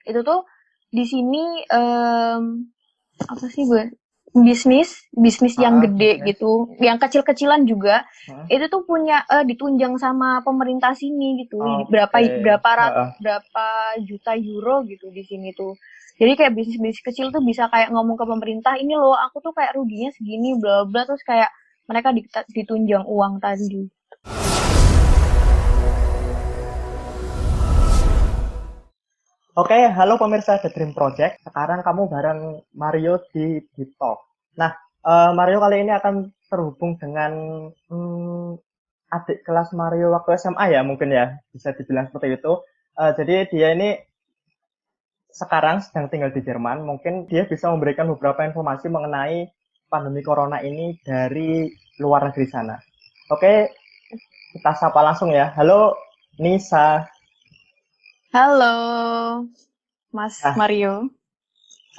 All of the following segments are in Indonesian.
Itu tuh di sini apa sih gue? Bisnis yang gede Bisnis. gitu, yang kecil-kecilan juga. Heeh. Itu tuh punya ditunjang sama pemerintah sini gitu. Berapa Oke. Heeh. berapa juta euro gitu di sini tuh. Jadi kayak bisnis-bisnis kecil tuh bisa kayak ngomong ke pemerintah, ini loh aku tuh kayak ruginya segini bla bla, terus kayak mereka ditunjang uang tadi. Oke, halo pemirsa The Dream Project. Sekarang kamu bareng Mario di Talk. Nah, Mario kali ini akan terhubung dengan adik kelas Mario waktu SMA ya, mungkin ya, bisa dibilang seperti itu. Jadi dia ini sekarang sedang tinggal di Jerman. Mungkin dia bisa memberikan beberapa informasi mengenai pandemi corona ini dari luar negeri sana. Oke, kita sapa langsung ya. Halo, Nisa. Halo, Mas Nah, Mario.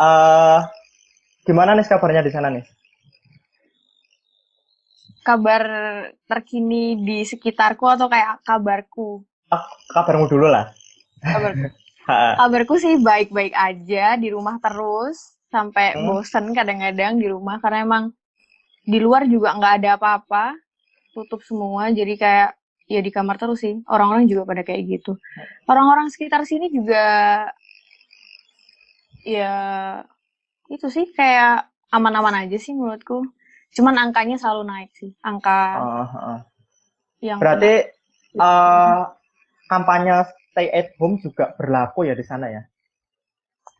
eh gimana nih kabarnya di sana nih? Kabar terkini di sekitarku atau kayak kabarku? Kabarmu dulu lah. Kabarku. Ha. Kabarku sih baik-baik aja, di rumah terus sampai Hmm? bosen kadang-kadang di rumah karena emang di luar juga nggak ada apa-apa, tutup semua, jadi kayak ya di kamar terus sih. Orang-orang juga pada kayak gitu. Orang-orang sekitar sini juga ya itu sih kayak aman-aman aja sih menurutku. Cuman angkanya selalu naik sih, angka Uh, yang kena. Berarti uh, kampanye stay at home juga berlaku ya di sana ya?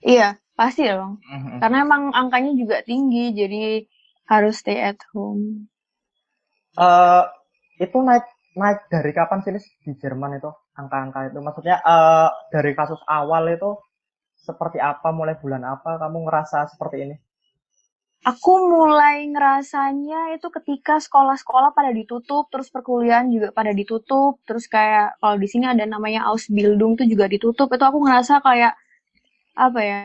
Iya, pasti dong. Mhm. Karena emang angkanya juga tinggi, jadi harus stay at home. Uh, itu naik naik dari kapan sih Nis, di Jerman itu angka-angka itu? Maksudnya dari kasus awal itu seperti apa? Mulai bulan apa kamu ngerasa seperti ini? Aku mulai ngerasanya itu ketika sekolah-sekolah pada ditutup, terus perkuliahan juga pada ditutup, terus kayak kalau di sini ada namanya Ausbildung tuh juga ditutup. Itu aku ngerasa kayak apa ya?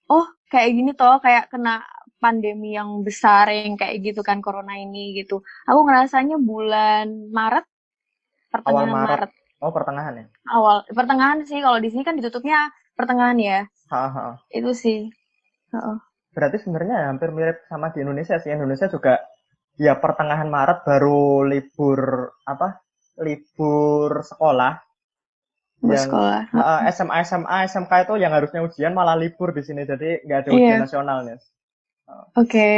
Oh, kayak gini toh, kayak kena pandemi yang besar yang kayak gitu kan corona ini gitu. Aku ngerasanya bulan Maret, Awal pertengahan Maret. Maret, Oh, pertengahan ya? awal pertengahan sih. Kalau di sini kan ditutupnya pertengahan ya. Ha, ha. Itu sih. Heeh. Berarti sebenarnya hampir mirip sama di Indonesia sih. Indonesia juga ya pertengahan Maret baru libur apa? Libur sekolah yang Bersekolah. SMA, SMA, SMK itu yang harusnya ujian malah libur di sini. Jadi nggak ada ujian Iya, nasionalnya. oke.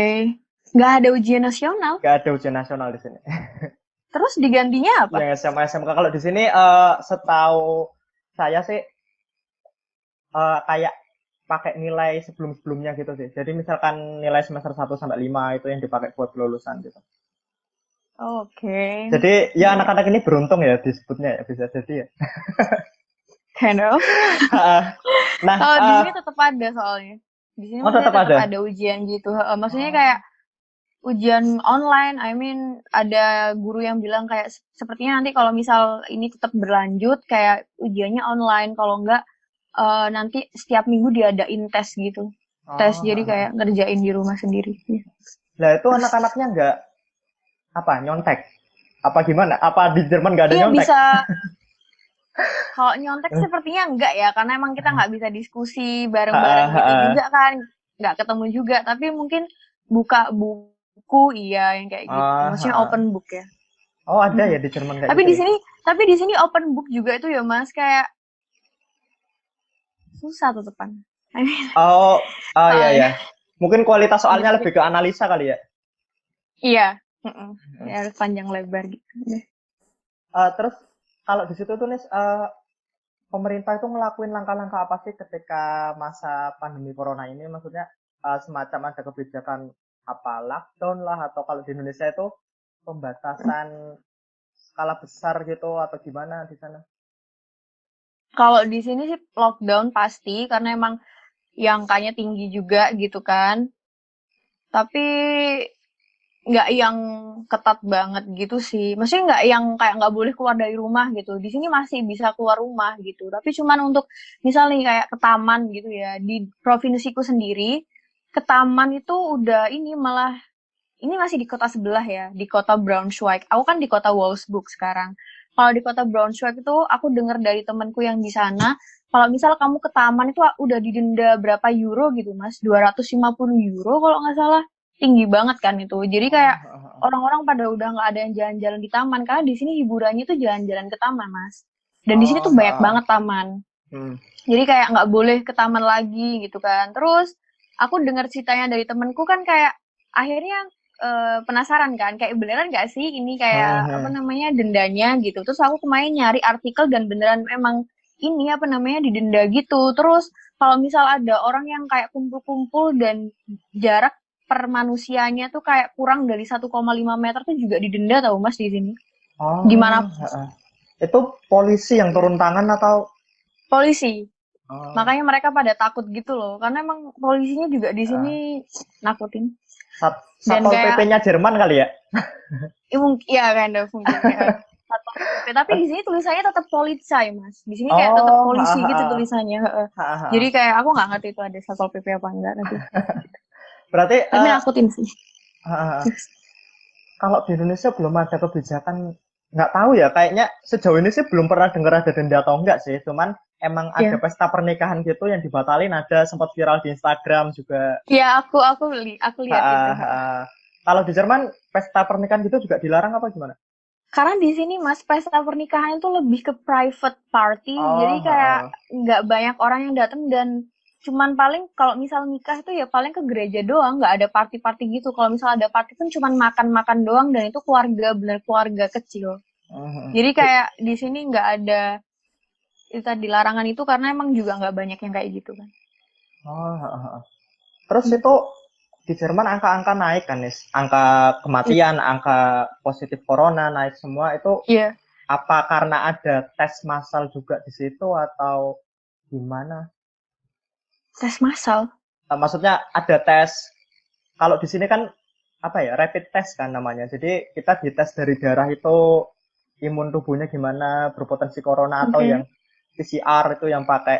Nggak ada ujian nasional. Nggak ada ujian nasional di sini. Terus digantinya apa? Yang SMA, SMK kalau di sini setahu saya sih kayak pakai nilai sebelum-sebelumnya gitu sih. Jadi misalkan nilai semester 1 sampai 5 itu yang dipakai buat kelulusan gitu. Oke. Jadi ya Iya, anak-anak ini beruntung ya disebutnya ya bisa jadi ya. kind of. Nah, Kalau di sini tetap ada soalnya. Di sini oh maksudnya tetap tetap ada. ada ujian gitu. Maksudnya kayak ujian online. I mean ada guru yang bilang kayak sepertinya nanti kalau misal ini tetap berlanjut kayak ujiannya online. Kalau enggak nanti setiap minggu diadain tes gitu. Tes jadi kayak Oh, ngerjain di rumah sendiri. nah itu anak-anaknya nggak apa nyontek? Apa gimana? Apa di Jerman nggak ada Iya nyontek? bisa. Kalau nyontek sepertinya enggak ya, karena emang kita nggak bisa diskusi bareng-bareng gitu juga kan, nggak ketemu juga. Tapi mungkin buka buku iya yang kayak gitu. Maksudnya open book ya. Oh ada Mm-mm. ya di Jerman kayak Tapi gitu di ya? sini, tapi di sini open book juga itu ya Mas, kayak susah tetepan. I mean, Oh, oh ya soalnya ya. Mungkin kualitas soalnya gitu. lebih ke analisa kali ya. Iya. Mm-mm. Ya, harus panjang lebar gitu. Terus kalau di situ tuh nih pemerintah itu ngelakuin langkah-langkah apa sih ketika masa pandemi corona ini? Maksudnya semacam ada kebijakan apa lockdown lah atau kalau di Indonesia itu pembatasan skala besar gitu atau gimana di sana? Kalau di sini sih lockdown pasti karena emang yang angkanya tinggi juga gitu kan. Tapi nggak yang ketat banget gitu sih. Maksudnya nggak yang kayak nggak boleh keluar dari rumah gitu. Di sini masih bisa keluar rumah gitu. Tapi cuman untuk misalnya kayak ke taman gitu ya. Di provinsiku sendiri, ke taman itu udah ini malah ini masih di kota sebelah ya, di kota Braunschweig. Aku kan di kota Wolfsburg sekarang. Kalau di kota Braunschweig itu aku dengar dari temanku yang di sana, kalau misal kamu ke taman itu udah didenda berapa euro gitu Mas, 250 euro kalau nggak salah. Tinggi banget kan itu. Jadi kayak Oh, orang-orang pada udah nggak ada yang jalan-jalan di taman karena di sini hiburannya tuh jalan-jalan ke taman Mas. Dan di sini oh, tuh banyak banget taman. hmm. Jadi kayak nggak boleh ke taman lagi gitu kan. Terus aku dengar ceritanya dari temenku kan kayak akhirnya penasaran kan kayak beneran nggak sih ini kayak apa Hmm. namanya dendanya gitu. Terus aku kemarin nyari artikel dan beneran emang ini apa namanya didenda gitu. Terus kalau misal ada orang yang kayak kumpul-kumpul dan jarak per manusianya tuh kayak kurang dari 1,5 meter tuh juga didenda tau Mas di sini. Gimana Oh, heeh. Itu polisi yang turun tangan atau polisi. oh, Makanya mereka pada takut gitu loh, karena emang polisinya juga di sini heeh. nakutin. Dan Satpol kayak, PP-nya Jerman kali ya? ya kind of mungkin kayak satpol pp. Tapi di sini tulisannya tetap Polizei mas. Di sini kayak tetap Oh, polisi gitu heeh, tulisannya. Heeh. heeh, Jadi heeh. kayak aku nggak ngerti itu ada satpol pp apa enggak tapi. Berarti Tapi nakutin sih. heeh, kalau di Indonesia belum ada kebijakan, nggak tahu ya, kayaknya sejauh ini sih belum pernah dengar ada denda atau enggak sih, cuman emang ada Iya. pesta pernikahan gitu yang dibatalin, ada sempat viral di Instagram juga. Iya, aku lihat itu. Ha, kalau di Jerman pesta pernikahan gitu juga dilarang apa gimana? Karena di sini mas pesta pernikahan itu lebih ke private party, jadi Oh, kayak heeh. nggak banyak orang yang datang dan cuman paling kalau misal nikah itu ya paling ke gereja doang, nggak ada party-party gitu. Kalau misal ada party pun cuman makan-makan doang dan itu keluarga bener keluarga kecil. Mhm. Jadi kayak di sini nggak ada itu tadi larangan itu karena emang juga nggak banyak yang kayak gitu kan. Oh, heeh. Terus Hmm. itu di Jerman angka-angka naik kan, Nis? Angka Iya. kematian, angka positif corona naik semua itu Iya, apa karena ada tes massal juga di situ atau gimana? tes massal. Maksudnya ada tes, kalau di sini kan apa ya, rapid test kan namanya. Jadi kita dites dari darah itu imun tubuhnya gimana, berpotensi corona atau Oke. yang PCR itu yang pakai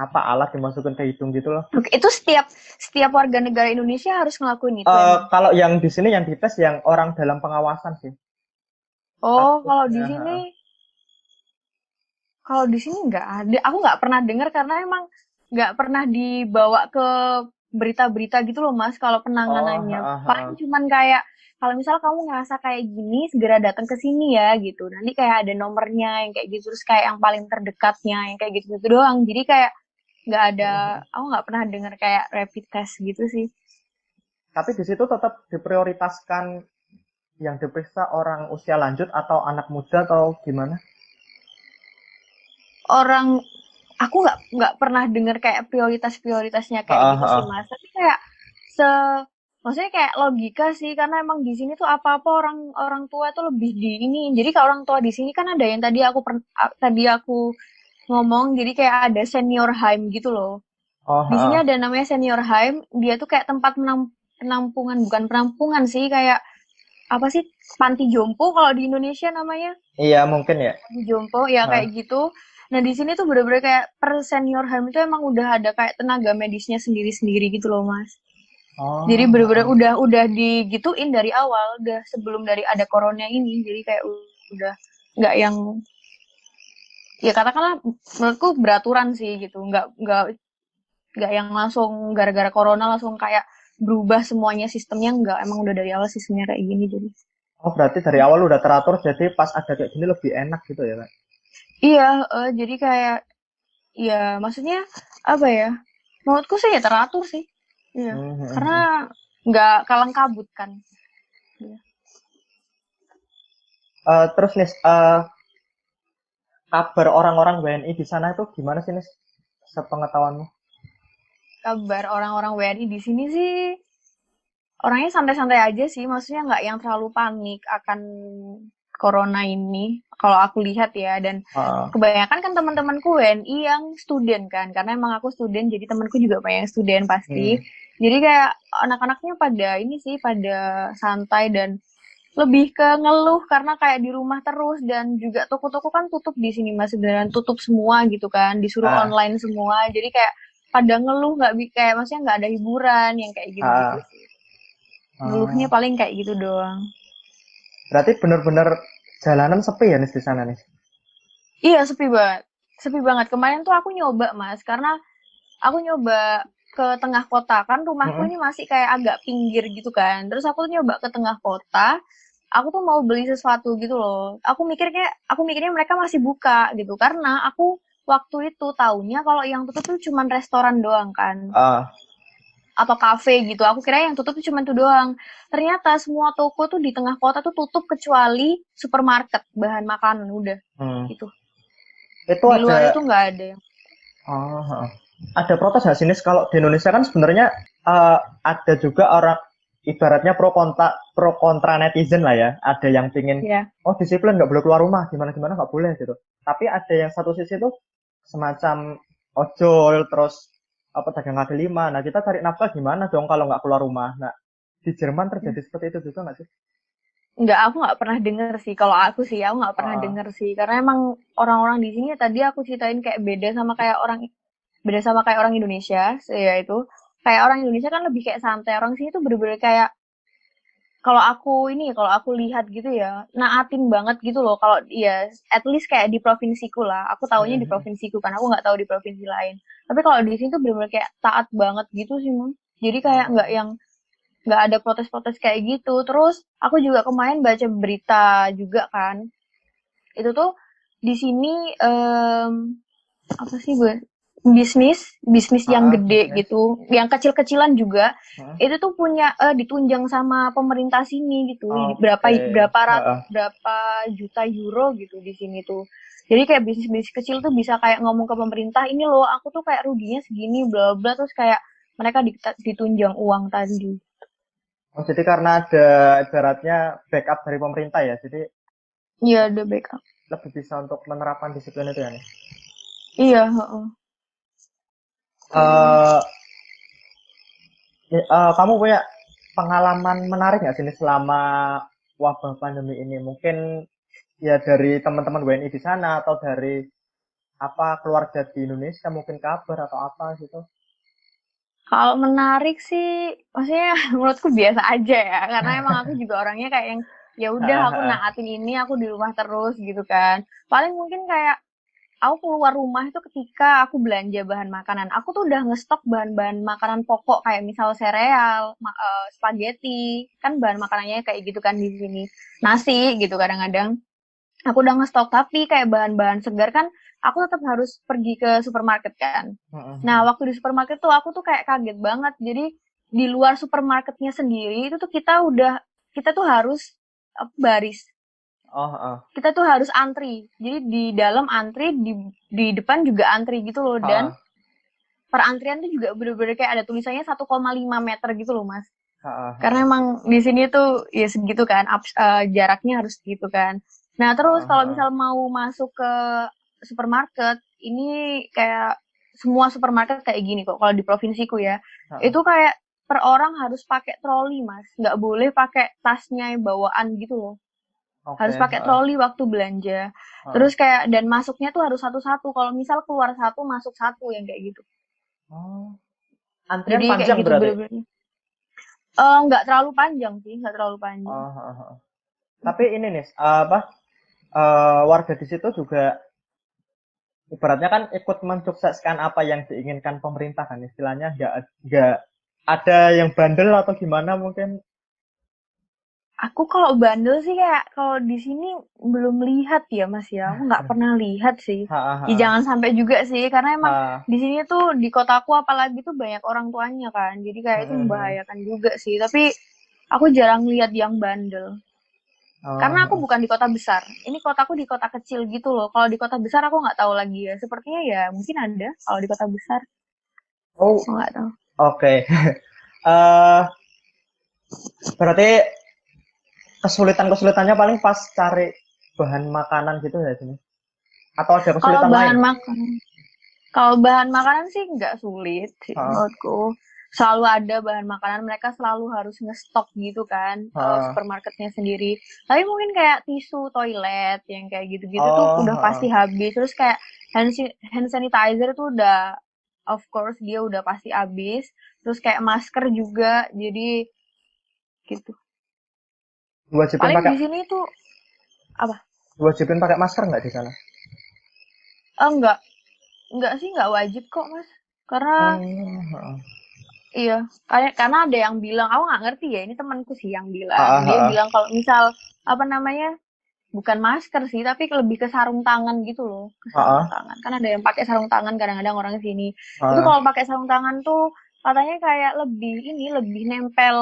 apa alat dimasukin ke hidung gitu loh. Oke, itu setiap setiap warga negara Indonesia harus ngelakuin itu emang. Kalau yang di sini yang dites yang orang dalam pengawasan sih. Oh, Statusnya. Heeh. kalau di sini nggak ada. Aku nggak pernah dengar karena emang nggak pernah dibawa ke berita-berita gitu loh Mas. Kalau Oh, penanganannya heeh, paling heeh. cuman kayak kalau misal kamu ngerasa kayak gini, segera datang ke sini ya gitu. Nanti kayak ada nomornya yang kayak gitu, terus kayak yang paling terdekatnya yang kayak gitu-gitu doang. Jadi kayak nggak ada, aku nggak pernah dengar kayak rapid test gitu sih. Tapi di situ tetap diprioritaskan yang diperiksa orang usia lanjut atau anak muda atau gimana? Orang aku nggak pernah dengar kayak prioritasnya kayak Heeh, gitu sih heeh. mas tapi kayak se maksudnya kayak logika sih karena emang di sini tuh apa-apa orang orang tua tuh lebih di ini jadi kalau orang tua di sini kan ada yang tadi aku ngomong jadi kayak ada senior home gitu loh Oh, di sini heeh. ada namanya senior home dia tuh kayak tempat penampungan bukan penampungan sih kayak apa sih panti jompo kalau di Indonesia namanya Iya, mungkin ya. di Jompo ya Heeh. kayak gitu. Nah di sini tuh bener-bener kayak per senior home itu emang udah ada kayak tenaga medisnya sendiri-sendiri gitu loh mas. Jadi Oh, bener-bener heeh. udah digituin dari awal, udah sebelum dari ada corona ini. Jadi kayak udah nggak yang ya katakanlah menurutku beraturan sih gitu, nggak yang langsung gara-gara corona langsung kayak berubah semuanya sistemnya nggak emang udah dari awal sistemnya kayak gini jadi. Oh, berarti dari awal udah teratur, jadi pas ada kayak gini lebih enak gitu ya, Kak? Iya, jadi kayak ya maksudnya apa ya? Menurutku sih ya teratur sih. Iya. Hmm, hmm, Karena hmm. nggak kalang kabut kan. Iya. Terus nih, kabar orang-orang WNI di sana itu gimana sih, Nis? Sepengetahuanmu? Kabar orang-orang WNI di sini sih orangnya santai-santai aja sih. Maksudnya nggak yang terlalu panik akan corona ini. Kalau aku lihat ya. Dan Heeh. kebanyakan kan teman-temanku WNI yang student kan. Karena emang aku student, jadi temanku juga banyak yang student Hmm. pasti. Jadi kayak anak-anaknya pada ini sih, pada santai dan lebih ke ngeluh karena kayak di rumah terus dan juga toko-toko kan tutup di sini Mas beneran tutup semua gitu kan disuruh Ah, online semua jadi kayak pada ngeluh kayak maksudnya nggak ada hiburan yang kayak gitu-gitu ah, sih ngeluhnya ah. paling kayak gitu doang Berarti bener-bener jalanan sepi ya, Nis, di sana, Nis? iya sepi banget sepi banget. Kemarin tuh aku nyoba, Mas, karena aku nyoba ke tengah kota, kan rumahku Mm-mm. ini masih kayak agak pinggir gitu kan. Terus aku nyoba ke tengah kota, aku tuh mau beli sesuatu gitu loh. Aku mikirnya mereka masih buka gitu karena aku waktu itu taunya kalau yang tutup tuh cuman restoran doang kan Ah, atau kafe gitu. Aku kira yang tutup tuh cuma itu doang. Ternyata semua toko tuh di tengah kota tuh tutup kecuali supermarket bahan makanan udah hmm. gitu. Itu Di luar itu ada nggak ada yang. oh, ada protes nggak sih Nis? Kalau di Indonesia kan sebenarnya ada juga orang ibaratnya pro kontra netizen lah ya. Ada yang pingin Ya. oh disiplin nggak boleh keluar rumah gimana gimana nggak boleh gitu. Tapi ada yang satu sisi tuh semacam ojol terus apa dagang kaki lima. Nah kita cari nafkah gimana dong kalau nggak keluar rumah. Nah di Jerman terjadi seperti itu juga nggak sih? Nggak, aku nggak pernah denger sih. Kalau aku sih, aku nggak pernah Ah, denger sih. Karena emang orang-orang di sini tadi aku ceritain kayak beda sama kayak orang Indonesia, ya itu. Kayak orang Indonesia kan lebih kayak santai. Orang sini tuh bener-bener kayak kalau aku lihat gitu ya, naatin banget gitu loh. Kalau ya, at least kayak di provinsiku lah. Aku taunya di hmm, provinsiku kan. Aku nggak tahu di provinsi lain. Tapi kalau di sini tuh bener-bener kayak taat banget gitu sih, Mam. Jadi kayak hmm. nggak ada protes-protes kayak gitu. Terus aku juga kemarin baca berita juga kan. Itu tuh di sini apa sih bisnis Ah, yang ah, gede bisnis. gitu, yang kecil-kecilan juga. Hmm. Itu tuh punya ditunjang sama pemerintah sini gitu. Berapa Oke. berapa Ah, ah. berapa juta euro gitu di sini tuh. Jadi kayak bisnis-bisnis kecil tuh bisa kayak ngomong ke pemerintah, ini loh aku tuh kayak ruginya segini bla bla terus kayak mereka ditunjang uang tadi. Oh, jadi karena ada ibaratnya backup dari pemerintah ya, jadi Iya, ada backup. lebih bisa untuk menerapkan disiplin itu ya nih. Iya, heeh. Kayak Eh, kamu punya pengalaman menarik nggak sih nih selama wabah pandemi ini? Mungkin ya dari teman-teman WNI di sana atau dari apa keluarga di Indonesia mungkin kabar atau apa gitu. kalau menarik sih, maksudnya menurutku biasa aja ya, karena emang aku juga orangnya kayak yang ya udah aku naatin ini, aku di rumah terus gitu kan. Paling mungkin kayak aku keluar rumah itu ketika aku belanja bahan makanan. Aku tuh udah ngestok bahan-bahan makanan pokok kayak misal sereal, spaghetti, kan bahan makanannya kayak gitu kan di sini. Nasi gitu kadang-kadang. Aku udah ngestok, tapi kayak bahan-bahan segar kan aku tetap harus pergi ke supermarket kan. Nah, waktu di supermarket tuh aku tuh kayak kaget banget. Jadi di luar supermarketnya sendiri itu tuh kita tuh harus baris. Oh, oh, Kita tuh harus antri. Jadi di dalam antri, di depan juga antri gitu loh. Dan oh, per antrian tuh juga bener-bener kayak ada tulisannya 1,5 meter gitu loh, Mas. Karena oh, emang di sini tuh ya segitu kan, jaraknya harus segitu kan. Nah, terus kalau misal mau masuk ke supermarket, ini kayak semua supermarket kayak gini kok. Kalau di provinsiku ya, itu kayak per orang harus pakai troli, Mas. Nggak boleh pakai tasnya bawaan gitu loh. oke, Harus pakai troli waktu belanja. Terus kayak dan masuknya tuh harus satu-satu. Kalau misal keluar satu, masuk satu yang kayak gitu. oh, antrian Jadi kayak panjang gitu berarti. bener-bener. Nggak terlalu panjang sih, nggak terlalu panjang. Oh, oh, oh. Tapi ini nih, apa warga di situ juga ibaratnya kan ikut mensukseskan apa yang diinginkan pemerintah kan istilahnya nggak ada yang bandel atau gimana mungkin. Aku kalau bandel sih kayak kalau di sini belum lihat ya Mas ya. Aku nggak pernah lihat sih. Ha, Ya ha, jangan sampai juga sih karena emang ha. di sini tuh di kotaku apalagi tuh banyak orang tuanya kan. Jadi kayak itu Hmm. membahayakan juga sih. Tapi aku jarang lihat yang bandel. Karena aku Oh, bukan di kota besar. Ini kotaku di kota kecil gitu loh. Kalau di kota besar aku nggak tahu lagi ya. Sepertinya ya mungkin ada kalau di kota besar. oh, Aku nggak tahu. oke. eh Berarti kesulitannya paling pas cari bahan makanan gitu ya sini. Atau ada Kalau kesulitan lain? bahan makanan Kalau bahan makanan sih nggak sulit sih Ha, menurutku. Selalu ada bahan makanan, mereka selalu harus ngestok gitu kan, ha. supermarketnya sendiri. Tapi mungkin kayak tisu toilet yang kayak gitu-gitu tuh Oh, udah pasti ha. habis. Terus kayak hand sanitizer tuh udah, of course dia udah pasti habis. Terus kayak masker juga, jadi gitu. Diwajibin Paling pakai di sini tuh apa? diwajibin pakai masker nggak di sana? Enggak, sih, enggak wajib kok, Mas. Karena Oh, iya, karena ada yang bilang, aku nggak ngerti ya, ini temanku sih yang bilang. heeh, Dia heeh. bilang kalau misal apa namanya, bukan masker sih, tapi lebih ke sarung tangan gitu loh, ke sarung Heeh, tangan. Kan ada yang pakai sarung tangan kadang-kadang orang sini. Itu heeh. kalau pakai sarung tangan tuh katanya kayak lebih nempel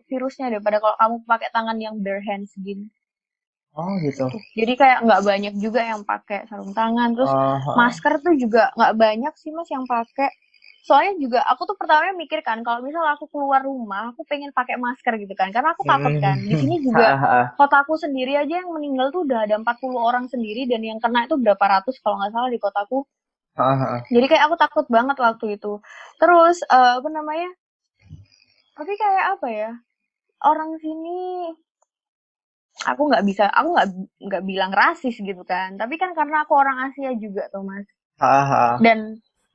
virusnya daripada kalau kamu pakai tangan yang bare hands gini. Oh gitu. Tuh. Jadi kayak nggak banyak juga yang pakai sarung tangan. Terus Heeh. masker tuh juga nggak banyak sih Mas yang pakai. Soalnya juga aku tuh pertamanya mikir kan kalau misal aku keluar rumah, aku pengen pakai masker gitu kan. Karena aku takut Hmm. kan. Di sini juga Heeh, heeh. kotaku sendiri aja yang meninggal tuh udah ada 40 orang sendiri dan yang kena itu berapa ratus kalau nggak salah di kotaku. Heeh, heeh. Jadi kayak aku takut banget waktu itu. Terus apa namanya? Tapi kayak apa ya? Orang sini aku nggak bilang rasis gitu kan, tapi kan karena aku orang Asia juga tuh Mas, Heeh, heeh. dan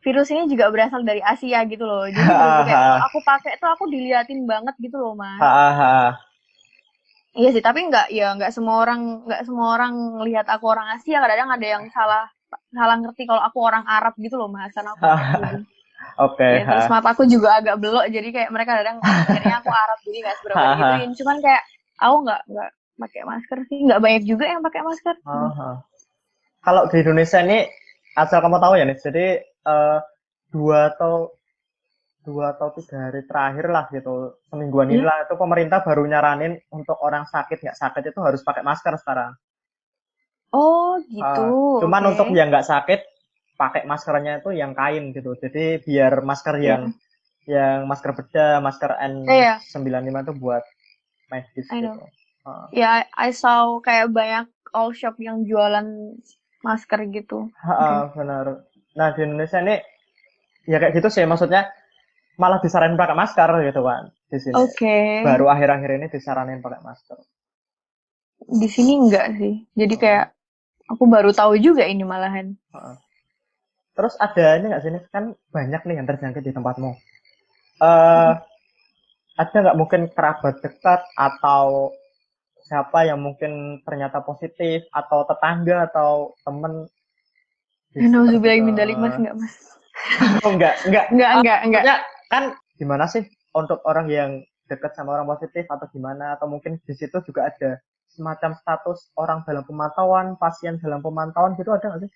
virus ini juga berasal dari Asia gitu loh, jadi Heeh, bener-bener kayak kalau heeh. aku pakai tuh aku diliatin banget gitu loh Mas. Heeh, heeh. Iya sih, tapi nggak semua orang lihat aku orang Asia, kadang-kadang ada yang salah salah ngerti kalau aku orang Arab gitu loh Mas, karena aku pakai kerudung. Oke, Ya terus heeh. mataku juga agak belok, jadi kayak mereka kadang mikirnya aku Arab, jadi nggak seberapa Heeh, heeh. digituin, cuman kayak aku nggak pakai masker sih, nggak banyak juga yang pakai masker. Heeh, heeh. Kalau di Indonesia ini, asal kamu tahu ya nih, jadi eh, dua atau 3 hari terakhir lah gitu, semingguan Hmm? inilah itu pemerintah baru nyaranin untuk orang sakit nggak sakit itu harus pakai masker sekarang. Oh gitu, Cuman oke. untuk yang nggak sakit pakai maskernya itu yang kain gitu. Jadi biar masker Iya, yang masker bedah, masker iya, N95 itu buat medis I know. gitu. Uh, Ya, I saw kayak banyak all shop yang jualan masker gitu. Oke. benar. Nah di Indonesia ini ya kayak gitu sih maksudnya malah disaranin pakai masker gitu kan di sini. Oke. Baru akhir-akhir ini disaranin pakai masker. Di sini enggak sih. Jadi Uh, kayak aku baru tahu juga ini malahan. uh. Terus ada ini nggak sini kan banyak nih yang terjangkit di tempatmu. Eh ada nggak mungkin kerabat dekat atau siapa yang mungkin ternyata positif atau tetangga atau temen di sekitar Nauzubillah situ. min dzalik Mas, enggak Mas. Oh enggak. Enggak. Maksudnya kan gimana sih untuk orang yang dekat sama orang positif atau gimana atau mungkin di situ juga ada semacam status orang dalam pemantauan, pasien dalam pemantauan gitu ada nggak sih?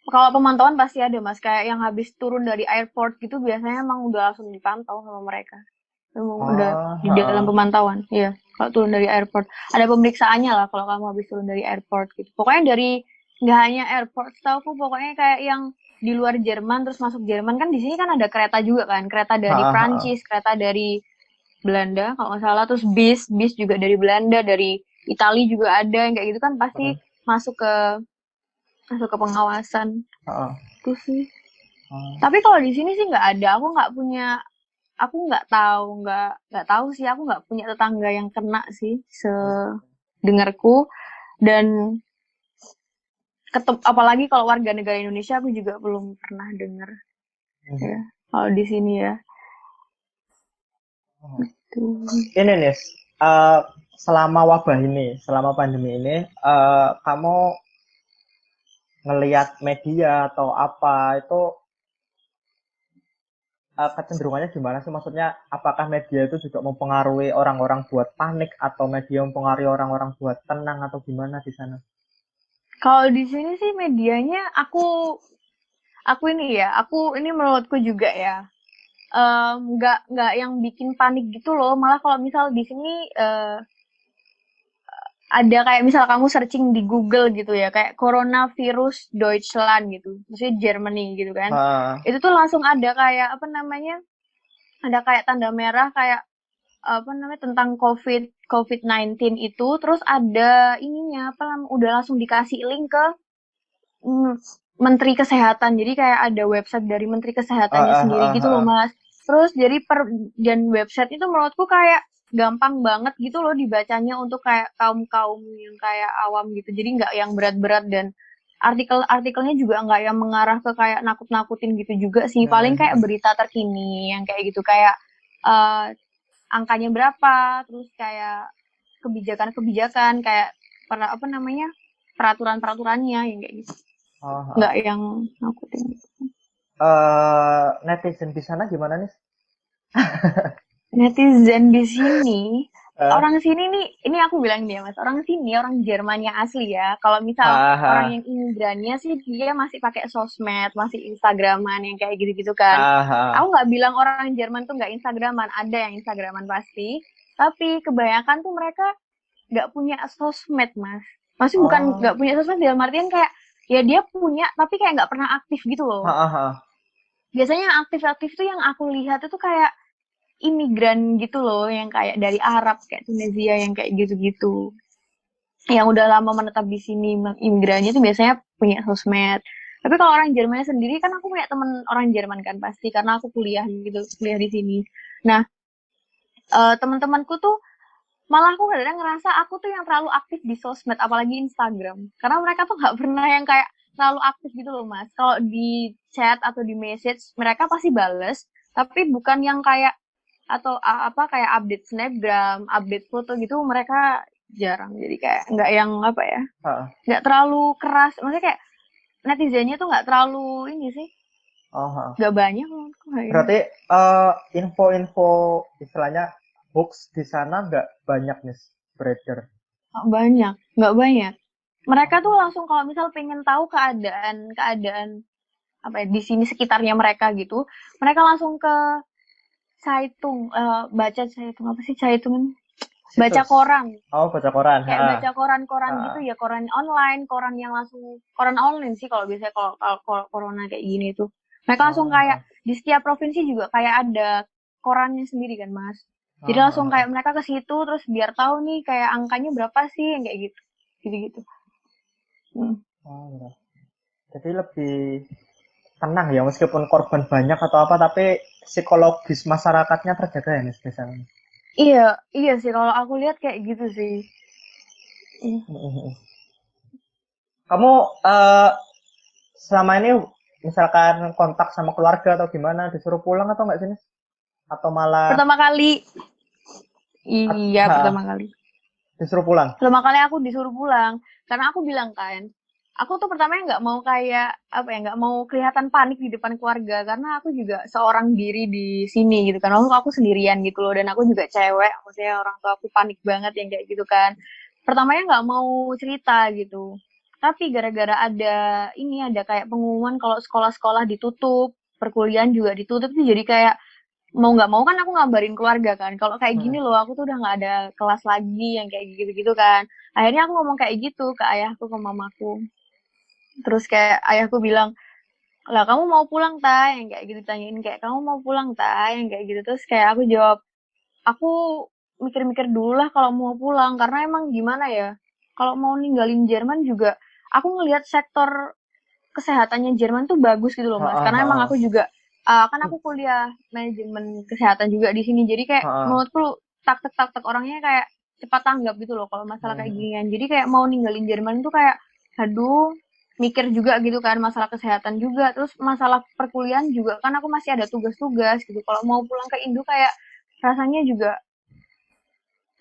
Kalau pemantauan pasti ada Mas, kayak yang habis turun dari airport gitu biasanya emang udah langsung dipantau sama mereka. Emang udah Oh, di dalam pemantauan. Iya, kalau turun dari airport. Ada pemeriksaannya lah kalau kamu habis turun dari airport gitu. Pokoknya dari nggak hanya airport, setahu pokoknya kayak yang di luar Jerman terus masuk Jerman kan di sini kan ada kereta juga kan. Kereta dari Prancis, kereta dari Belanda kalau nggak salah, terus bis juga dari Belanda, dari Italia juga ada yang kayak gitu kan pasti masuk ke masuk ke pengawasan. Itu sih. Tapi kalau di sini sih nggak ada. Aku nggak tahu sih, aku nggak punya tetangga yang kena sih sedengarku, dan apalagi kalau warga negara Indonesia aku juga belum pernah dengar ya kalau di sini ya. Tuh. ini nih selama wabah ini, selama pandemi ini, kamu ngelihat media atau apa itu kecenderungannya gimana sih? Maksudnya apakah media itu juga mempengaruhi orang-orang buat panik atau media mempengaruhi orang-orang buat tenang atau gimana di sana? Kalau di sini sih medianya aku ini menurutku juga ya, nggak yang bikin panik gitu loh, malah kalau misal di sini ada kayak misal kamu searching di Google gitu ya, kayak coronavirus Deutschland gitu, maksudnya Germany gitu kan. Ah, Itu tuh langsung ada kayak apa namanya? Ada kayak tanda merah kayak apa namanya tentang COVID-19 itu, terus ada ininya apa udah langsung dikasih link ke mm, Menteri Kesehatan. Jadi kayak ada website dari Menteri ah, Kesehatannya ah, sendiri ah, gitu loh, ah. Mas. Terus jadi dan website itu menurutku kayak gampang banget gitu loh dibacanya untuk kayak kaum-kaum yang kayak awam gitu. Jadi nggak yang berat-berat, dan artikelnya juga nggak yang mengarah ke kayak nakut-nakutin gitu juga sih. Paling kayak berita terkini yang kayak gitu, kayak eh, angkanya berapa, terus kayak kebijakan-kebijakan kayak apa namanya peraturan-peraturannya yang kayak gitu. Oh, nggak oh. yang nakutin. Netizen di sana gimana nih? Netizen di sini, Eh, orang sini nih, ini aku bilang dia mas, orang sini, orang Jerman yang asli ya. Kalau misal orang haha, yang imigrannya sih dia masih pakai sosmed, masih Instagraman yang kayak gitu-gitu kan. Aku haha. nggak bilang orang Jerman tuh nggak Instagraman, ada yang Instagraman pasti. Tapi kebanyakan tuh mereka nggak punya sosmed mas. Maksudnya bukan Oh, nggak punya sosmed dalam artian kayak ya dia punya tapi kayak nggak pernah aktif gitu loh. haha. Biasanya yang aktif-aktif tuh yang aku lihat itu kayak imigran gitu loh, yang kayak dari Arab, kayak Tunisia, yang kayak gitu-gitu. Yang udah lama menetap di sini, imigrannya itu biasanya punya sosmed. Tapi kalau orang Jermannya sendiri, kan aku punya temen orang Jerman kan pasti, karena aku kuliah gitu, kuliah di sini. Nah, teman-temanku tuh malah aku kadang ngerasa aku tuh yang terlalu aktif di sosmed, apalagi Instagram. Karena mereka tuh nggak pernah yang kayak terlalu aktif gitu loh mas. Kalau di chat atau di message, mereka pasti bales, tapi bukan yang kayak atau apa kayak update snapgram, update foto gitu mereka jarang. Jadi kayak nggak yang apa ya, Heeh. nggak terlalu keras. Maksudnya kayak netizennya tuh nggak terlalu ini sih, Oh, heeh. nggak banyak menurutku kayaknya. Berarti info-info istilahnya hoax di sana nggak banyak nih beredar. Nggak banyak, nggak banyak. Mereka tuh Oh, langsung kalau misal pengen tahu keadaan keadaan apa ya di sini sekitarnya mereka gitu, mereka langsung ke Zeitung, baca Zeitung apa sih Zeitung? Baca situs. koran. Oh, baca koran. Kayak Heeh. baca koran-koran gitu Heeh. ya, koran online, koran yang langsung koran online sih kalau biasanya kalau corona kayak gini tuh. Mereka langsung Oh, kayak heeh. di setiap provinsi juga kayak ada korannya sendiri kan, Mas. Jadi Oh, langsung heeh, heeh. kayak mereka ke situ terus biar tahu nih kayak angkanya berapa sih yang kayak gitu. Gitu-gitu. Hmm. Oh, iya. Jadi lebih tenang ya meskipun korban banyak atau apa tapi psikologis masyarakatnya terjaga ya nih biasanya. Iya, iya sih kalau aku lihat kayak gitu sih. Iya. Kamu selama ini misalkan kontak sama keluarga atau gimana disuruh pulang atau nggak sini? Atau malah Pertama kali, iya pertama ah, kali. disuruh pulang? Pertama kali aku disuruh pulang karena aku bilang kan aku tuh pertamanya nggak mau kayak apa ya nggak mau kelihatan panik di depan keluarga karena aku juga seorang diri di sini gitu kan aku sendirian gitu loh dan aku juga cewek maksudnya orang tua aku panik banget yang kayak gitu kan pertamanya nggak mau cerita gitu tapi gara-gara ada ini ada kayak pengumuman kalau sekolah-sekolah ditutup perkuliahan juga ditutup tuh jadi kayak mau nggak mau kan aku ngabarin keluarga kan kalau kayak gini loh aku tuh udah nggak ada kelas lagi yang kayak gitu-gitu kan akhirnya aku ngomong kayak gitu ke ayahku ke mamaku terus kayak ayahku bilang lah kamu mau pulang ta yang kayak gitu tanyain kayak kamu mau pulang ta yang kayak gitu terus kayak aku jawab aku mikir-mikir dulu lah kalau mau pulang karena emang gimana ya kalau mau ninggalin Jerman juga aku ngelihat sektor kesehatannya Jerman tuh bagus gitu loh mas Heeh, karena emang heeh. aku juga kan aku kuliah manajemen kesehatan juga di sini jadi kayak Heeh. menurutku tak orangnya kayak cepat tanggap gitu loh kalau masalah kayak Mhm. ginian jadi kayak mau ninggalin Jerman tuh kayak aduh mikir juga gitu kan masalah kesehatan juga terus masalah perkuliahan juga kan aku masih ada tugas-tugas gitu kalau mau pulang ke Indo kayak rasanya juga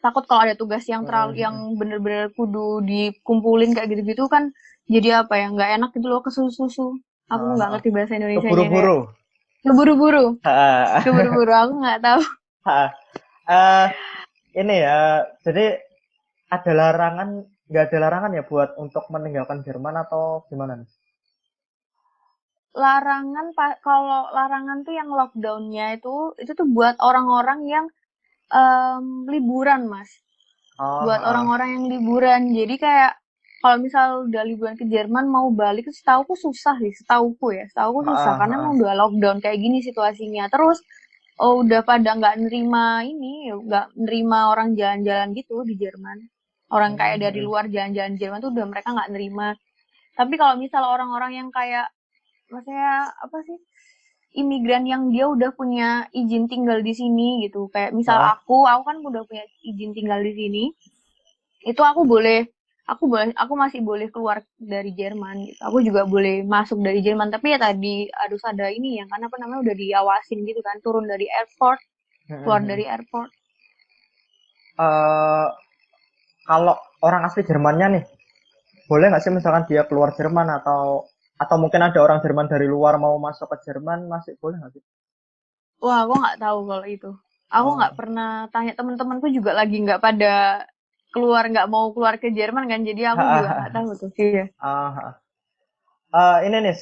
takut kalau ada tugas yang terlalu yang Mhm. bener-bener kudu dikumpulin kayak gitu-gitu kan jadi apa ya nggak enak gitu loh kesusu-susu aku Heeh, nggak heeh. ngerti bahasa Indonesianya kayak Keburu-buru. keburu-buru Heeh. keburu-buru aku nggak tahu Heeh. Eh, ini ya, jadi ada larangan, nggak ada larangan ya buat untuk meninggalkan Jerman atau gimana nih? larangan kalau larangan tuh yang lockdownnya itu tuh buat orang-orang yang liburan mas Oh, buat heeh. orang-orang yang liburan jadi kayak kalau misal udah liburan ke Jerman mau balik itu setauku susah sih setauku susah Heeh, karena heeh. emang udah lockdown kayak gini situasinya terus oh udah pada nggak nerima ini nggak nerima orang jalan-jalan gitu di Jerman orang kayak dari Mhm. luar jalan-jalan Jerman tuh udah mereka nggak nerima tapi kalau misal orang-orang yang kayak maksudnya apa sih imigran yang dia udah punya izin tinggal di sini gitu kayak misal Heeh. aku kan udah punya izin tinggal di sini itu aku masih boleh keluar dari Jerman gitu. Aku juga boleh masuk dari Jerman tapi ya tadi harus ada ini ya kan apa namanya udah diawasin gitu kan turun dari airport, keluar dari Mhm. airport. Eh, kalau orang asli Jermannya nih, boleh nggak sih misalkan dia keluar Jerman atau Atau mungkin ada orang Jerman dari luar mau masuk ke Jerman masih boleh nggak sih? Wah, aku nggak tahu kalau itu. Aku nggak Oh, pernah tanya teman-temanku juga lagi nggak pada keluar nggak mau keluar ke Jerman kan, jadi aku juga nggak tahu tuh. Iya. Ini nih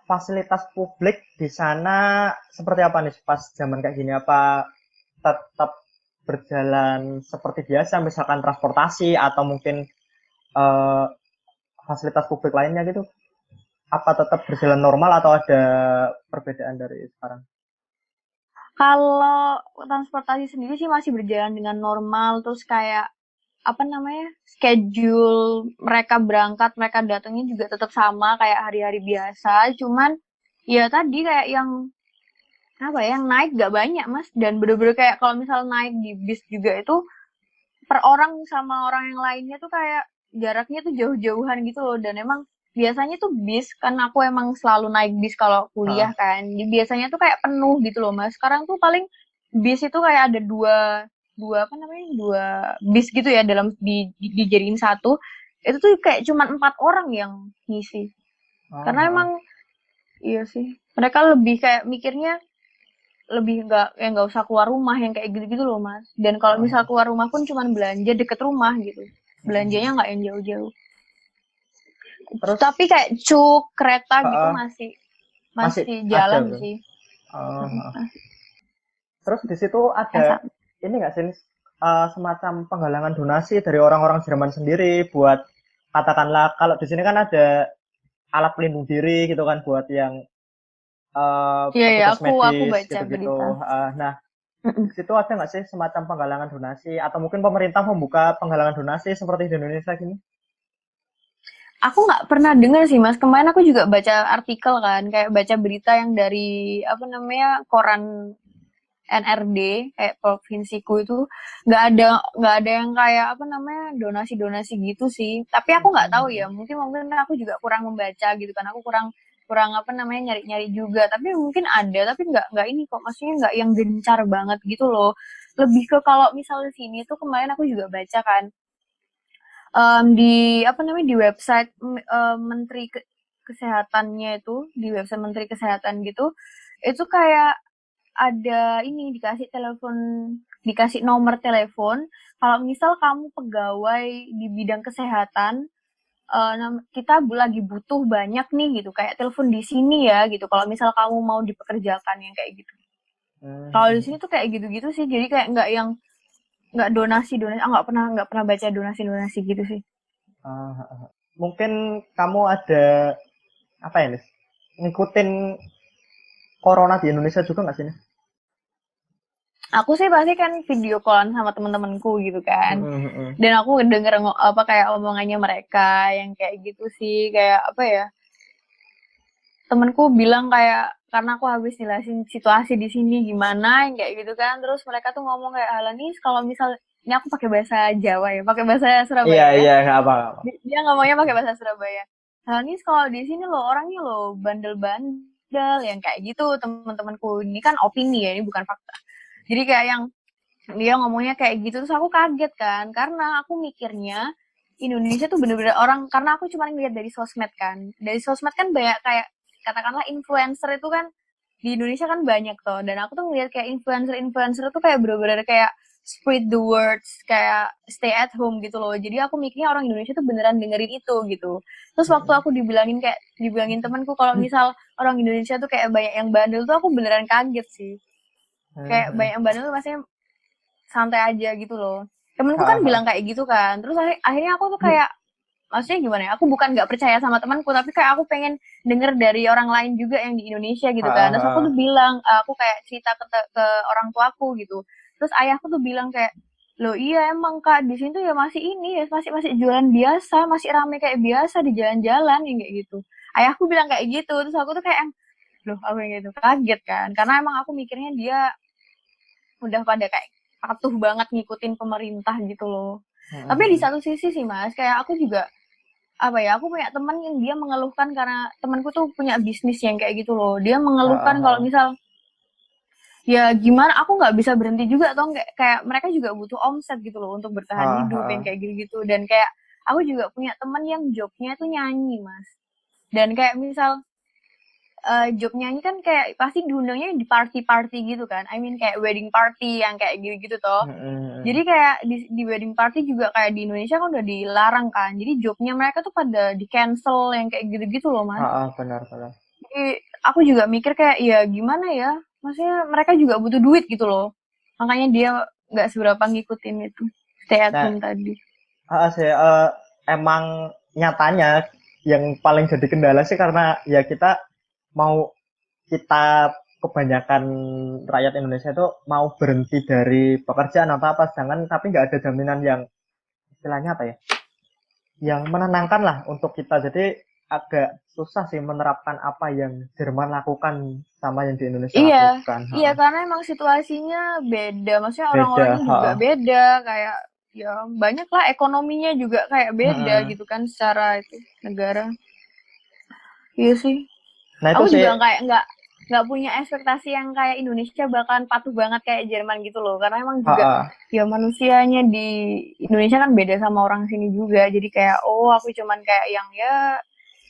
fasilitas publik di sana seperti apa nih pas zaman kayak gini? Apa tetap berjalan seperti biasa, misalkan transportasi atau mungkin eh, fasilitas publik lainnya gitu? Apa tetap berjalan normal atau ada perbedaan dari sekarang? Kalau transportasi sendiri sih masih berjalan dengan normal, terus kayak apa namanya schedule mereka berangkat mereka datangnya juga tetap sama kayak hari-hari biasa, cuman ya tadi kayak yang apa ya yang naik gak banyak mas, dan bener-bener kayak kalau misal naik di bis juga itu per orang sama orang yang lainnya tuh kayak jaraknya tuh jauh-jauhan gitu loh. Dan emang biasanya tuh bis kan aku emang selalu naik bis kalau kuliah Hah, kan, jadi biasanya tuh kayak penuh gitu loh mas. Sekarang tuh paling bis itu kayak ada dua dua apa namanya dua bis gitu ya dalam dijadiin satu, itu tuh kayak cuma 4 orang yang ngisi. oh, Karena oh. emang iya sih mereka lebih kayak mikirnya lebih nggak usah keluar rumah yang kayak gitu-gitu loh mas. Dan kalau misal Oh. keluar rumah pun cuman belanja deket rumah gitu, belanjanya nggak yang jauh-jauh. Terus Tapi kayak cuk kereta gitu uh, masih masih masih ada jalan bro. sih. Oh, oh. Masih Terus di situ ada sama. ini nggak sih semacam penggalangan donasi dari orang-orang Jerman sendiri buat katakanlah kalau di sini kan ada alat pelindung diri gitu kan buat yang Iya ya, petugas aku medis baca gitu-gitu. berita. Nah, di situ ada nggak sih semacam penggalangan donasi atau mungkin pemerintah membuka penggalangan donasi seperti di Indonesia gini? Aku nggak pernah dengar sih mas. Kemarin aku juga baca artikel kan, kayak baca berita yang dari apa namanya koran NRD kayak provinsiku itu nggak ada yang kayak apa namanya donasi-donasi gitu sih. Tapi aku nggak tahu ya, mungkin mungkin aku juga kurang membaca gitu kan. Aku kurang kurang apa namanya nyari-nyari juga. Tapi mungkin ada, tapi nggak ini kok. Maksudnya nggak yang gencar banget gitu loh. Lebih ke kalau misalnya sini tuh kemarin aku juga baca kan di apa namanya di website Menteri Kesehatannya itu di website Menteri Kesehatan gitu itu kayak ada ini dikasih nomor telepon kalau misal kamu pegawai di bidang kesehatan kita lagi butuh banyak nih gitu kayak telepon di sini ya gitu kalau misal kamu mau dipekerjakan yang kayak gitu. Kalau di sini Hmm. tuh kayak gitu-gitu sih jadi kayak nggak yang nggak donasi donasi nggak pernah baca donasi donasi gitu sih. Mungkin kamu ada apa ya nih? Ngikutin corona di Indonesia juga nggak sih nih? Aku sih pasti kan video callan sama temen-temenku gitu kan. Mm-mm. Dan aku denger apa kayak omongannya mereka yang kayak gitu sih, kayak apa ya? Temenku bilang kayak karena aku habis jelasin situasi di sini gimana yang kayak gitu kan. Terus mereka tuh ngomong kayak Alanis kalau misal ini aku pakai bahasa Jawa ya, pakai bahasa Iya, Surabaya ya. iya, nggak apa-apa. Dia ngomongnya pakai bahasa Surabaya. Alanis kalau di sini lo orangnya lo bandel-bandel yang kayak gitu teman-temanku. Ini kan opini ya, ini bukan fakta. Jadi kayak yang dia ngomongnya kayak gitu terus aku kaget kan karena aku mikirnya Indonesia tuh bener-bener orang karena aku cuma ngeliat dari sosmed kan dari sosmed kan banyak kayak katakanlah influencer itu kan di Indonesia kan banyak tuh dan aku tuh ngeliat kayak influencer tuh kayak bener-bener kayak spread the words kayak stay at home gitu loh jadi aku mikirnya orang Indonesia tuh beneran dengerin itu gitu terus waktu aku dibilangin temanku kalau misal orang Indonesia tuh kayak banyak yang bandel tuh aku beneran kaget sih kayak banyak yang bandel tuh maksudnya santai aja gitu loh. Temenku kan bilang kayak gitu kan. Terus akhirnya aku tuh kayak maksudnya gimana ya? Aku bukan nggak percaya sama temanku, tapi kayak aku pengen denger dari orang lain juga yang di Indonesia gitu kan. Terus aku tuh bilang, aku kayak cerita ke orang tuaku gitu. Terus ayahku tuh bilang kayak, loh iya emang kak di sini tuh ya masih ini ya masih masih jualan biasa, masih rame kayak biasa di jalan-jalan yang kayak gitu. Ayahku bilang kayak gitu, terus aku tuh kayak, loh apa yang gitu kaget kan? Karena emang aku mikirnya dia udah pada kayak patuh banget ngikutin pemerintah gitu loh. Tapi di satu sisi sih mas, kayak aku juga apa ya, aku punya teman yang dia mengeluhkan karena temanku tuh punya bisnis yang kayak gitu loh. Dia mengeluhkan kalau misal ya gimana aku nggak bisa berhenti juga atau kayak mereka juga butuh omset gitu loh untuk bertahan hidup yang kayak gitu-gitu dan kayak aku juga punya teman yang jobnya tuh nyanyi mas Dan kayak misal job nyanyi kan kayak pasti diundangnya di party-party gitu kan. I mean kayak wedding party yang kayak gitu-gitu toh. Jadi kayak di wedding party juga kayak di Indonesia kan udah dilarang kan. Jadi jobnya mereka tuh pada di cancel yang kayak gitu-gitu loh mas. Benar-benar. Jadi aku juga mikir kayak ya gimana ya. Maksudnya mereka juga butuh duit gitu loh. Makanya dia nggak seberapa ngikutin itu stay at Nah, home tadi. sih, emang nyatanya yang paling jadi kendala sih karena ya kita kebanyakan rakyat Indonesia itu mau berhenti dari pekerjaan atau apa, sedangkan tapi nggak ada jaminan yang istilahnya apa ya, yang menenangkan lah untuk kita. Jadi agak susah sih menerapkan apa yang Jerman lakukan sama yang di Indonesia Iya, lakukan. iya karena emang situasinya beda. Maksudnya Beda. orang-orangnya juga beda. Kayak ya banyak lah ekonominya juga kayak beda gitu kan secara itu negara. Iya sih. Nah itu Aku sih, juga kayak nggak punya ekspektasi yang kayak Indonesia bakalan patuh banget kayak Jerman gitu loh. Karena emang juga ya manusianya di Indonesia kan beda sama orang sini juga. Jadi kayak oh aku cuman kayak yang ya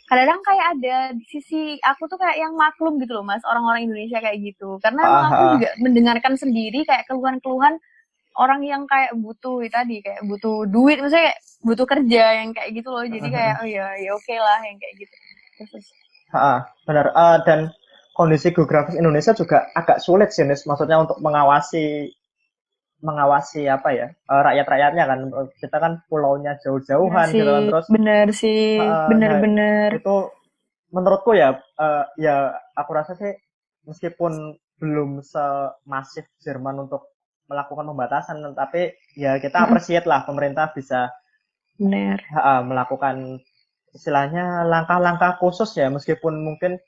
kadang-kadang kayak ada di sisi aku tuh kayak yang maklum gitu loh mas orang-orang Indonesia kayak gitu karena emang aku juga mendengarkan sendiri kayak keluhan-keluhan orang yang kayak butuh tadi kayak butuh duit maksudnya kayak butuh kerja yang kayak gitu loh jadi kayak oh ya ya oke lah yang kayak gitu terus benar. Dan kondisi geografis Indonesia juga agak sulit sih, Nis. Maksudnya untuk mengawasi mengawasi apa ya, rakyat-rakyatnya kan. Kita kan pulaunya ya jauh-jauhan gitu sih kan. Terus bener sih nah, bener-bener itu menurutku ya, ya aku rasa sih meskipun belum semasif Jerman untuk melakukan pembatasan, tapi ya kita appreciate lah pemerintah bisa bener melakukan istilahnya langkah-langkah khusus ya, meskipun mungkin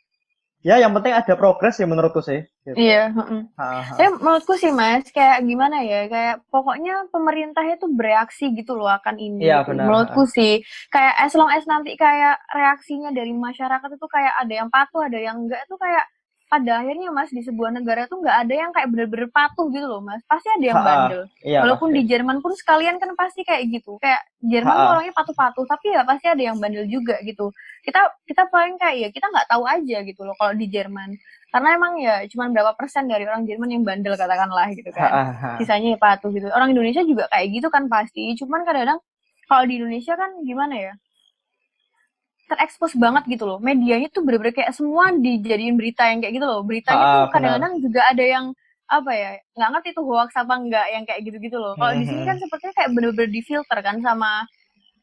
ya yang penting ada progres sih menurutku sih gitu. iya tapi menurutku sih mas kayak gimana ya kayak pokoknya pemerintahnya tuh bereaksi gitu loh akan Iya ini gitu benar. menurutku sih kayak as long as nanti kayak reaksinya dari masyarakat itu kayak ada yang patuh ada yang enggak itu kayak pada akhirnya mas di sebuah negara tuh nggak ada yang kayak bener-bener patuh gitu loh mas pasti ada yang bandel Iya walaupun pasti. di Jerman pun sekalian kan pasti kayak gitu kayak Jerman tuh orangnya patuh-patuh tapi ya pasti ada yang bandel juga gitu kita kita paling kayak ya kita nggak tahu aja gitu loh kalau di Jerman karena emang ya cuma berapa persen dari orang Jerman yang bandel katakanlah gitu kan sisanya ya patuh gitu orang Indonesia juga kayak gitu kan pasti cuman kadang-kadang kalau di Indonesia kan gimana ya terekspos banget gitu loh medianya tuh bener-bener kayak semua dijadiin berita yang kayak gitu loh beritanya tuh Benar. kadang-kadang juga ada yang apa ya nggak ngerti tuh hoax apa enggak yang kayak gitu-gitu loh kalau di sini kan sepertinya kayak bener-bener difilter kan sama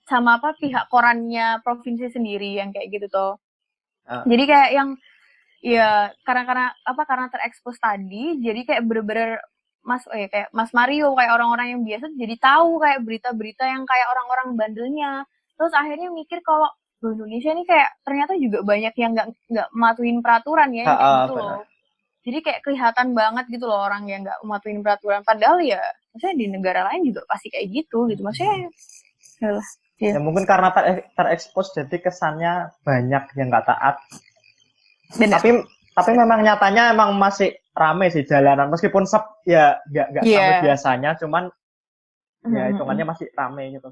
sama apa pihak korannya provinsi sendiri yang kayak gitu tuh jadi kayak yang ya karena apa karena terekspos tadi jadi kayak bener-bener kayak Mas Mario kayak orang-orang yang biasa jadi tahu kayak berita-berita yang kayak orang-orang bandelnya terus akhirnya mikir kalau Indonesia ini kayak ternyata juga banyak yang nggak mematuhin peraturan ya yang kayak gitu Benar. loh jadi kayak kelihatan banget gitu loh orang yang nggak mematuhin peraturan padahal ya maksudnya di negara lain juga pasti kayak gitu gitu maksudnya ya Ya mungkin karena terekspos jadi kesannya banyak yang nggak taat. benar Tapi memang nyatanya emang masih rame sih jalanan, meskipun ya nggak sampai iya biasanya, cuman ya hitungannya masih rame gitu.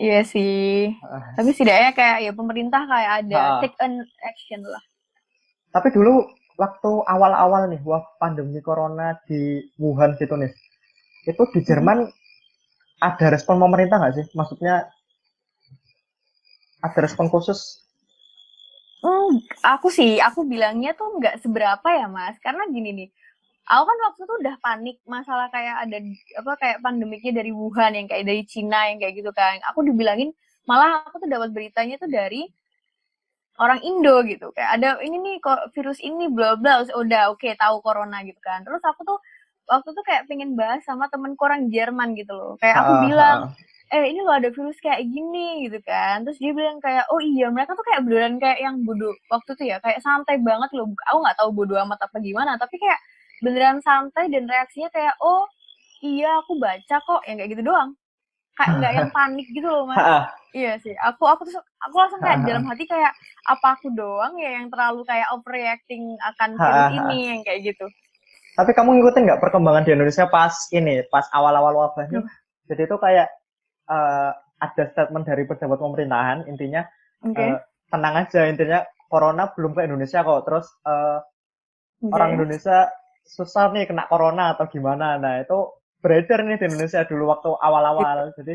iya sih. Tapi setidaknya kayak ya pemerintah kayak ada Ha, take an action lah. tapi dulu waktu awal-awal nih, pandemi corona di Wuhan gitu nih, itu di Jerman ada respon pemerintah nggak sih? Maksudnya ada respon khusus? Aku bilangnya tuh nggak seberapa ya mas, karena gini nih, aku kan waktu itu udah panik masalah kayak ada apa kayak pandemiknya dari Wuhan yang kayak dari Cina yang kayak gitu kan. Aku dibilangin malah aku tuh dapat beritanya tuh dari orang Indo gitu kayak ada ini nih kok virus ini bla bla udah oke tahu corona gitu kan. Terus aku tuh waktu tuh kayak pengen bahas sama temenku orang Jerman gitu loh. Kayak aku bilang ini loh ada virus kayak gini gitu kan terus dia bilang kayak oh iya mereka tuh kayak beneran kayak yang bodoh waktu tuh ya kayak santai banget loh aku nggak tahu bodoh amat apa gimana tapi kayak beneran santai dan reaksinya kayak oh iya aku baca kok yang kayak gitu doang kayak nggak yang panik gitu loh mas iya sih aku langsung kayak di dalam hati kayak apa aku doang ya yang terlalu kayak overreacting akan virus ini yang kayak gitu. Tapi kamu ngikutin nggak perkembangan di Indonesia pas awal-awal wabah nih? Jadi itu kayak ada statement dari pejabat pemerintahan, intinya Oke. tenang aja, intinya corona belum ke Indonesia kok. Terus orang Oke. Indonesia susah nih kena corona atau gimana. Nah, itu beredar nih di Indonesia dulu waktu awal-awal. Jadi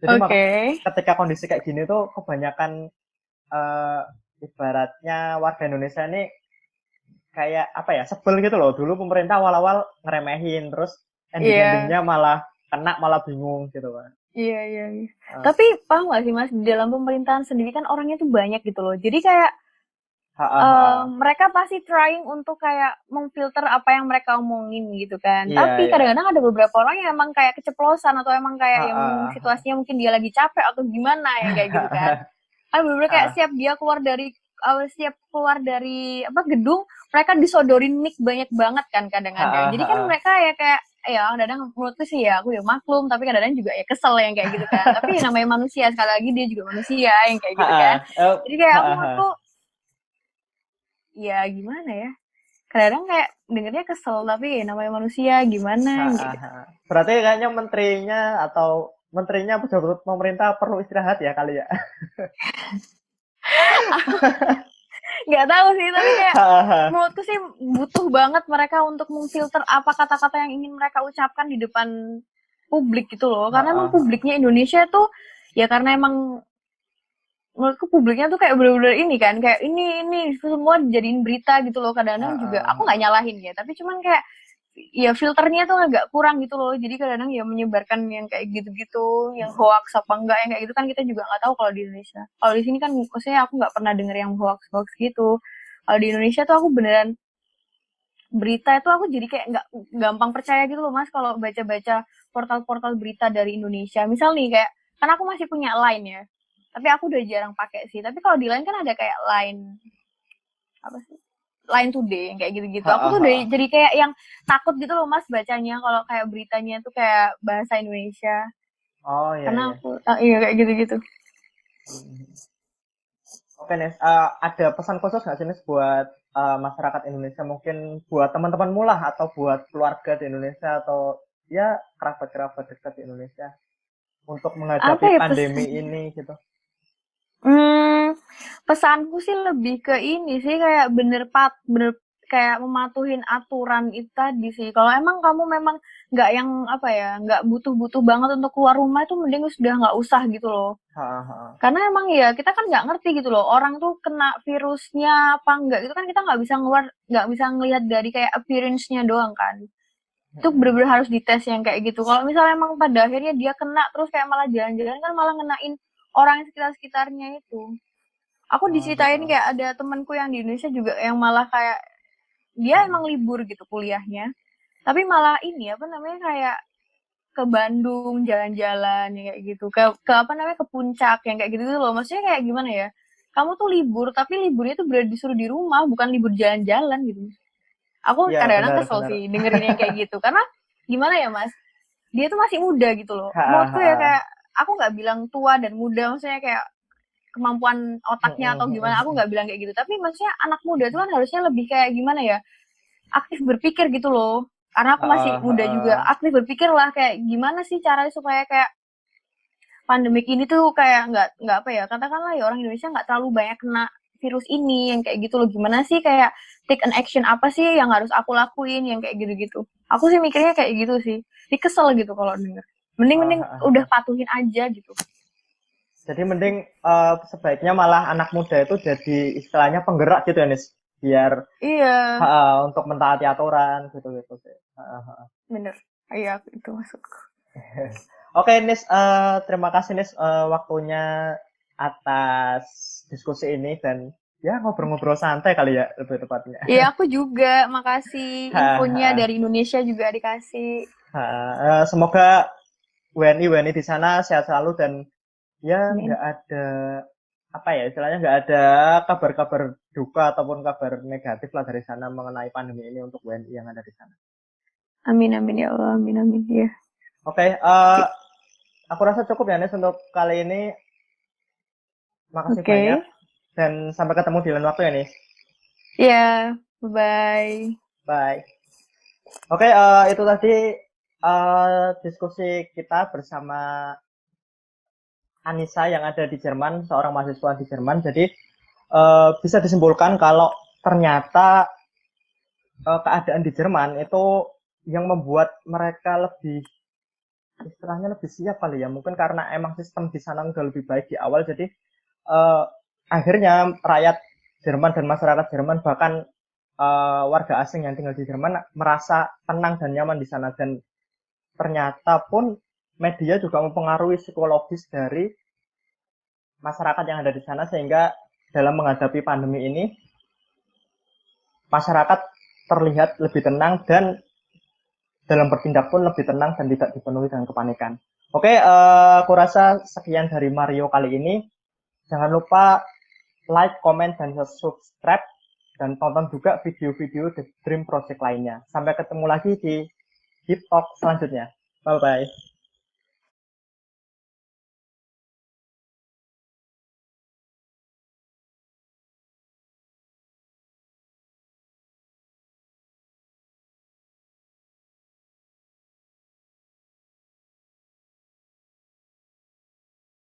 Oke. ketika kondisi kayak gini tuh kebanyakan eh, ibaratnya warga Indonesia ini kayak apa ya, sebel gitu loh. Dulu pemerintah awal-awal ngeremehin, terus Iya. ending-endingnya malah kena, malah bingung gitu kan. Iya, iya, iya. Eh, Tapi paham gak sih Mas, di dalam pemerintahan sendiri kan orangnya tuh banyak gitu loh. Jadi kayak ha, ha, ha. mereka pasti trying untuk kayak memfilter apa yang mereka omongin gitu kan. Iya, Tapi iya. kadang-kadang ada beberapa orang yang emang kayak keceplosan atau emang Ha, kayak yang ha, ha. situasinya mungkin dia lagi capek atau gimana yang kayak gitu kan. Kan bener-bener kayak Ha, siap keluar dari apa gedung, mereka disodorin mic banyak banget kan ha, kadang-kadang. Jadi ha, kan ha. mereka ya kayak ya kadang menurutku sih ya aku ya maklum tapi kadang-kadang juga ya kesel yang kayak gitu kan, tapi ya namanya manusia, sekali lagi dia juga manusia yang kayak Ha, gitu kan. ha. Jadi kayak aku Ha, menurutku ha. ya gimana ya, kadang kayak dengernya kesel tapi ya namanya manusia gimana Ha, ha, gitu. ha. Berarti kayaknya menterinya pejabat pemerintah perlu istirahat ya kali ya. Nggak tahu sih tapi kayak Ha, ha. menurutku sih butuh banget mereka untuk memfilter apa kata-kata yang ingin mereka ucapkan di depan publik gitu loh, Ha, karena ha, emang ha. publiknya Indonesia tuh ya karena emang menurutku publiknya tuh kayak bener-bener ini kan kayak ini semua dijadiin berita gitu loh, Ha, kadang-kadang juga ha, aku nggak ha. nyalahin ya tapi cuman kayak ya filternya tuh agak kurang gitu loh, jadi kadang-kadang ya menyebarkan yang kayak gitu-gitu yang hoax apa enggak yang kayak gitu kan kita juga nggak tahu kalau di Indonesia. Kalau di sini kan maksudnya aku nggak pernah denger yang hoax gitu. Kalau di Indonesia tuh aku beneran berita itu aku jadi kayak nggak gampang percaya gitu loh Mas kalau baca-baca portal-portal berita dari Indonesia. Misal nih kayak kan aku masih punya Line ya. Tapi aku udah jarang pakai sih. Tapi kalau di Line kan ada kayak Line apa sih? Line Today yang kayak gitu-gitu. Ha, Aku ha, tuh udah ha. jadi kayak yang takut gitu loh Mas bacanya kalau kayak beritanya tuh kayak bahasa Indonesia. Oh iya Karena iya. aku iya kayak gitu-gitu. Oke Nes, ada pesan khusus nggak sih Nes buat masyarakat Indonesia, mungkin buat teman-temanmu lah atau buat keluarga di Indonesia atau ya kerabat-kerabat dekat di Indonesia untuk Apa menghadapi ya pandemi pesan? ini gitu. Pesanku sih lebih ke ini sih kayak bener kayak mematuhin aturan itu tadi sih. Kalau emang kamu memang nggak yang apa ya, nggak butuh-butuh banget untuk keluar rumah itu mending sudah nggak usah gitu loh. Ha, ha, Karena emang ya kita kan nggak ngerti gitu loh orang tuh kena virusnya apa enggak itu kan kita nggak bisa ngelihat dari kayak appearance-nya doang kan. Itu bener-bener harus dites yang kayak gitu. Kalau misalnya emang pada akhirnya dia kena terus kayak malah jalan-jalan kan malah ngenain orang yang sekitar-sekitarnya itu. Aku ha, ha, diceritain ha. kayak ada temanku yang di Indonesia juga yang malah kayak dia emang libur gitu kuliahnya, tapi malah ini apa namanya kayak ke Bandung jalan-jalan yang kayak gitu, ke apa namanya ke puncak yang kayak gitu, gitu loh. Maksudnya kayak gimana ya? Kamu tuh libur, tapi liburnya tuh berarti disuruh di rumah, bukan libur jalan-jalan gitu. Aku Ya kadang-kadang benar kesel benar. sih dengerin yang kayak gitu, karena gimana ya Mas? Dia tuh masih muda gitu loh. Ha, Menurutku ya ha. kayak aku nggak bilang tua dan muda, maksudnya kayak kemampuan otaknya atau gimana aku nggak bilang kayak gitu tapi maksudnya anak muda itu kan harusnya lebih kayak gimana ya aktif berpikir gitu loh, karena aku Ha, masih muda juga ha. aktif berpikir lah kayak gimana sih caranya supaya kayak pandemik ini tuh kayak nggak apa ya katakanlah ya orang Indonesia nggak terlalu banyak kena virus ini yang kayak gitu loh, gimana sih kayak take an action apa sih yang harus aku lakuin yang kayak gitu-gitu. Aku sih mikirnya kayak gitu sih, kesel gitu kalau denger, mending Ha, mending ha, udah ha. patuhin aja gitu. Jadi mending sebaiknya malah anak muda itu jadi istilahnya penggerak gitu ya Nis, biar Iya, untuk mentaati aturan gitu-gitu sih. Ha, ha. bener, iya itu maksudku. Oke, Nis, terima kasih Nis waktunya atas diskusi ini dan ya ngobrol-ngobrol santai kali ya lebih tepatnya. Iya, aku juga. Makasih infonya Ha, dari Indonesia juga dikasih. ha. Semoga WNI di sana sehat selalu dan ya Amin. nggak ada apa ya istilahnya nggak ada kabar-kabar duka ataupun kabar negatif lah dari sana mengenai pandemi ini untuk WNI yang ada di sana. Amin, amin ya Allah. Amin, amin. Ya. Oke, aku rasa cukup ya Nis untuk kali ini. Makasih banyak Oke. dan sampai ketemu di lain waktu ya Nis. Ya, bye-bye. Bye. Oke, itu tadi diskusi kita bersama Anissa yang ada di Jerman, seorang mahasiswa di Jerman. Jadi bisa disimpulkan kalau ternyata keadaan di Jerman itu yang membuat mereka lebih istilahnya lebih siap kali ya, mungkin karena emang sistem di sana udah lebih baik di awal, jadi eh, akhirnya rakyat Jerman dan masyarakat Jerman bahkan warga asing yang tinggal di Jerman merasa tenang dan nyaman di sana, dan ternyata pun media juga mempengaruhi psikologis dari masyarakat yang ada di sana, sehingga dalam menghadapi pandemi ini masyarakat terlihat lebih tenang dan dalam bertindak pun lebih tenang dan tidak dipenuhi dengan kepanikan. Oke, aku rasa sekian dari Mario kali ini. Jangan lupa like, comment, dan subscribe. Dan tonton juga video-video The Dream Project lainnya. Sampai ketemu lagi di Deep Talk selanjutnya. Bye-bye.